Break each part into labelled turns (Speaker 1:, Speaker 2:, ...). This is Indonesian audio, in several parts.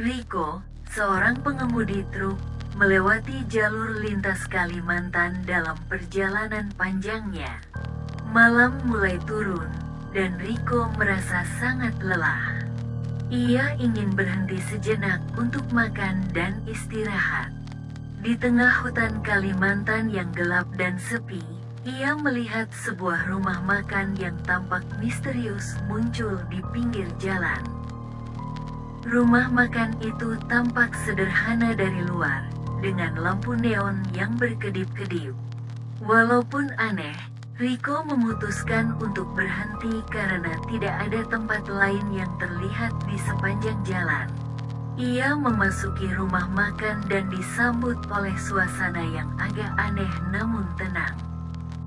Speaker 1: Riko, seorang pengemudi truk, melewati jalur lintas Kalimantan dalam perjalanan panjangnya. Malam mulai turun, dan Riko merasa sangat lelah. Ia ingin berhenti sejenak untuk makan dan istirahat. Di tengah hutan Kalimantan yang gelap dan sepi, ia melihat sebuah rumah makan yang tampak misterius muncul di pinggir jalan. Rumah makan itu tampak sederhana dari luar, dengan lampu neon yang berkedip-kedip. Walaupun aneh, Riko memutuskan untuk berhenti karena tidak ada tempat lain yang terlihat di sepanjang jalan. Ia memasuki rumah makan dan disambut oleh suasana yang agak aneh namun tenang.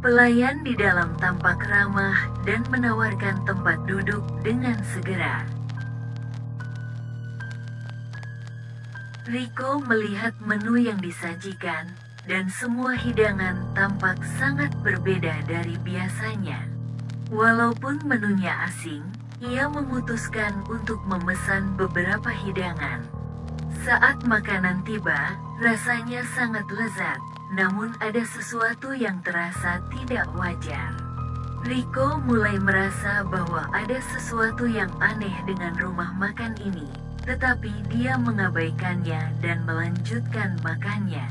Speaker 1: Pelayan di dalam tampak ramah dan menawarkan tempat duduk dengan segera. Riko melihat menu yang disajikan, dan semua hidangan tampak sangat berbeda dari biasanya. Walaupun menunya asing, ia memutuskan untuk memesan beberapa hidangan. Saat makanan tiba, rasanya sangat lezat, namun ada sesuatu yang terasa tidak wajar. Riko mulai merasa bahwa ada sesuatu yang aneh dengan rumah makan ini, tetapi dia mengabaikannya dan melanjutkan makannya.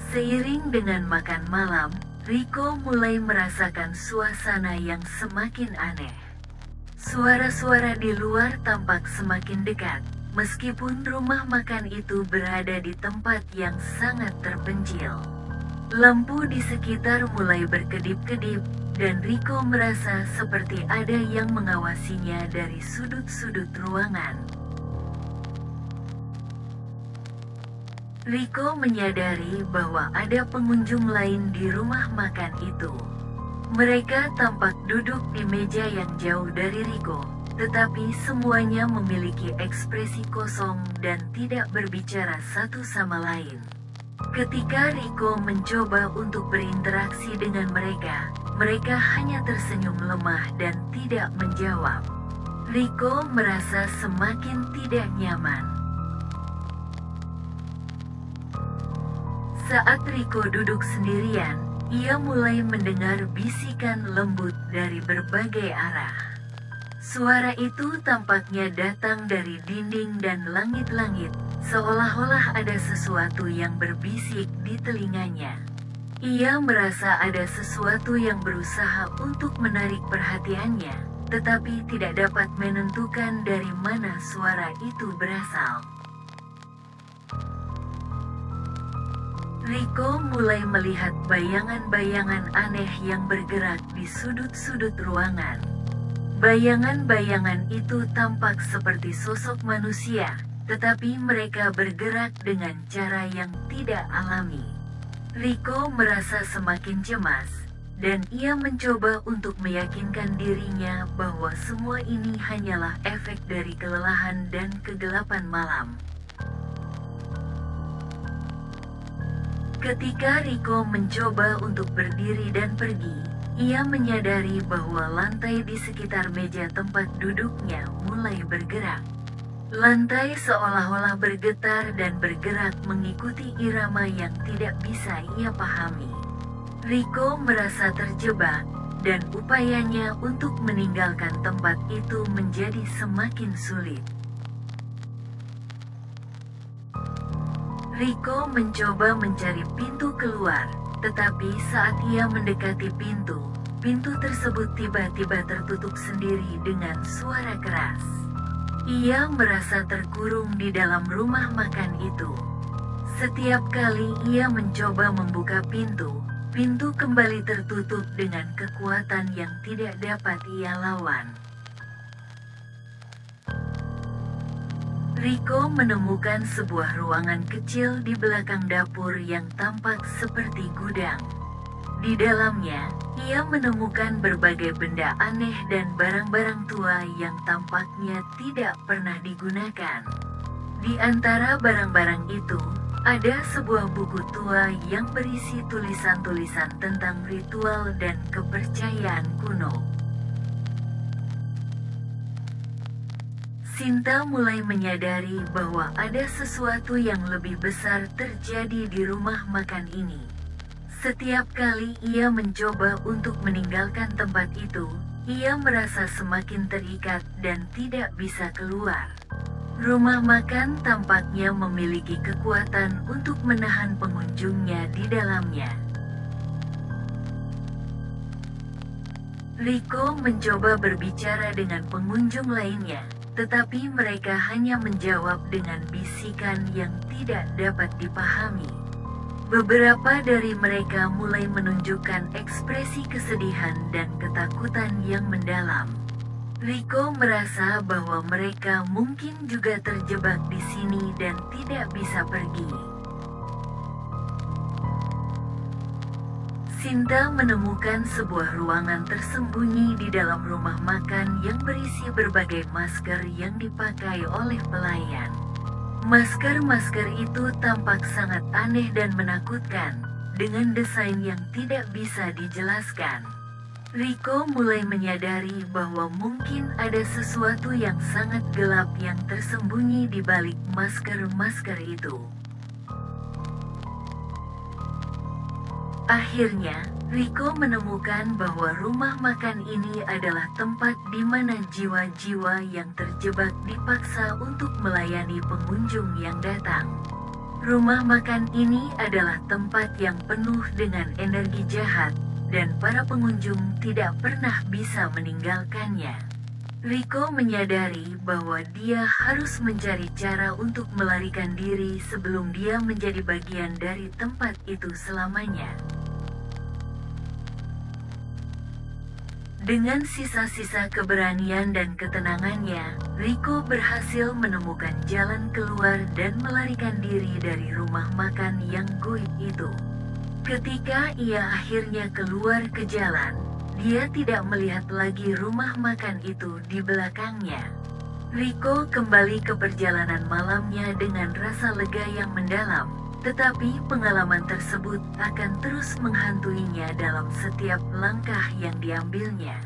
Speaker 1: Seiring dengan makan malam, Riko mulai merasakan suasana yang semakin aneh. Suara-suara di luar tampak semakin dekat, meskipun rumah makan itu berada di tempat yang sangat terpencil. Lampu di sekitar mulai berkedip-kedip, dan Riko merasa seperti ada yang mengawasinya dari sudut-sudut ruangan. Riko menyadari bahwa ada pengunjung lain di rumah makan itu. Mereka tampak duduk di meja yang jauh dari Riko, tetapi semuanya memiliki ekspresi kosong dan tidak berbicara satu sama lain. Ketika Riko mencoba untuk berinteraksi dengan mereka, mereka hanya tersenyum lemah dan tidak menjawab. Riko merasa semakin tidak nyaman. Saat Riko duduk sendirian, ia mulai mendengar bisikan lembut dari berbagai arah. Suara itu tampaknya datang dari dinding dan langit-langit, seolah-olah ada sesuatu yang berbisik di telinganya. Ia merasa ada sesuatu yang berusaha untuk menarik perhatiannya, tetapi tidak dapat menentukan dari mana suara itu berasal. Riko mulai melihat bayangan-bayangan aneh yang bergerak di sudut-sudut ruangan. Bayangan-bayangan itu tampak seperti sosok manusia, tetapi mereka bergerak dengan cara yang tidak alami. Riko merasa semakin cemas, dan ia mencoba untuk meyakinkan dirinya bahwa semua ini hanyalah efek dari kelelahan dan kegelapan malam. Ketika Riko mencoba untuk berdiri dan pergi, ia menyadari bahwa lantai di sekitar meja tempat duduknya mulai bergerak. Lantai seolah-olah bergetar dan bergerak mengikuti irama yang tidak bisa ia pahami. Riko merasa terjebak, dan upayanya untuk meninggalkan tempat itu menjadi semakin sulit. Riko mencoba mencari pintu keluar, tetapi saat ia mendekati pintu, pintu tersebut tiba-tiba tertutup sendiri dengan suara keras. Ia merasa terkurung di dalam rumah makan itu. Setiap kali ia mencoba membuka pintu, pintu kembali tertutup dengan kekuatan yang tidak dapat ia lawan. Riko menemukan sebuah ruangan kecil di belakang dapur yang tampak seperti gudang. Di dalamnya, ia menemukan berbagai benda aneh dan barang-barang tua yang tampaknya tidak pernah digunakan. Di antara barang-barang itu, ada sebuah buku tua yang berisi tulisan-tulisan tentang ritual dan kepercayaan kuno. Sinta mulai menyadari bahwa ada sesuatu yang lebih besar terjadi di rumah makan ini. Setiap kali ia mencoba untuk meninggalkan tempat itu, ia merasa semakin terikat dan tidak bisa keluar. Rumah makan tampaknya memiliki kekuatan untuk menahan pengunjungnya di dalamnya. Rico mencoba berbicara dengan pengunjung lainnya, tetapi mereka hanya menjawab dengan bisikan yang tidak dapat dipahami. Beberapa dari mereka mulai menunjukkan ekspresi kesedihan dan ketakutan yang mendalam. Rico merasa bahwa mereka mungkin juga terjebak di sini dan tidak bisa pergi. Sinta menemukan sebuah ruangan tersembunyi di dalam rumah makan yang berisi berbagai masker yang dipakai oleh pelayan. Masker-masker itu tampak sangat aneh dan menakutkan, dengan desain yang tidak bisa dijelaskan. Rico mulai menyadari bahwa mungkin ada sesuatu yang sangat gelap yang tersembunyi di balik masker-masker itu. Akhirnya, Rico menemukan bahwa rumah makan ini adalah tempat di mana jiwa-jiwa yang terjebak dipaksa untuk melayani pengunjung yang datang. Rumah makan ini adalah tempat yang penuh dengan energi jahat, dan para pengunjung tidak pernah bisa meninggalkannya. Rico menyadari bahwa dia harus mencari cara untuk melarikan diri sebelum dia menjadi bagian dari tempat itu selamanya. Dengan sisa-sisa keberanian dan ketenangannya, Rico berhasil menemukan jalan keluar dan melarikan diri dari rumah makan yang goib itu. Ketika ia akhirnya keluar ke jalan, dia tidak melihat lagi rumah makan itu di belakangnya. Rico kembali ke perjalanan malamnya dengan rasa lega yang mendalam, tetapi pengalaman tersebut akan terus menghantuinya dalam setiap langkah yang diambilnya.